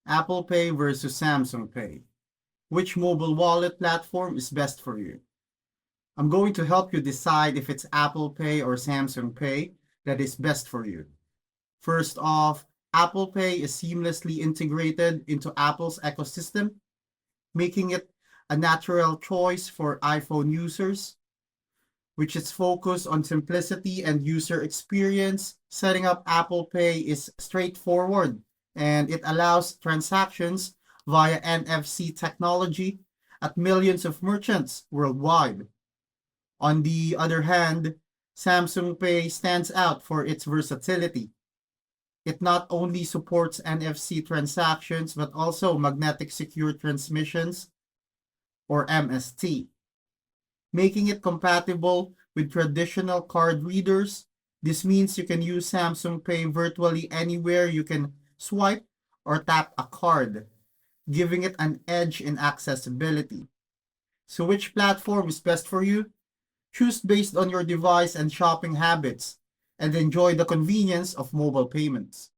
Apple Pay versus Samsung Pay. Which mobile wallet platform is best for you? I'm going to help you decide if it's Apple Pay or Samsung Pay that is best for you. First off, Apple Pay is seamlessly integrated into Apple's ecosystem, making it a natural choice for iPhone users, which is focused on simplicity and user experience. Setting up Apple Pay is straightforward and it allows transactions via NFC technology at millions of merchants worldwide. On the other hand, Samsung Pay stands out for its versatility. It not only supports NFC transactions but also magnetic secure transmissions or MST, making it compatible with traditional card readers. This means you can use Samsung Pay virtually anywhere you can swipe or tap a card, giving it an edge in accessibility. So, which platform is best for you? Choose based on your device and shopping habits, and enjoy the convenience of mobile payments.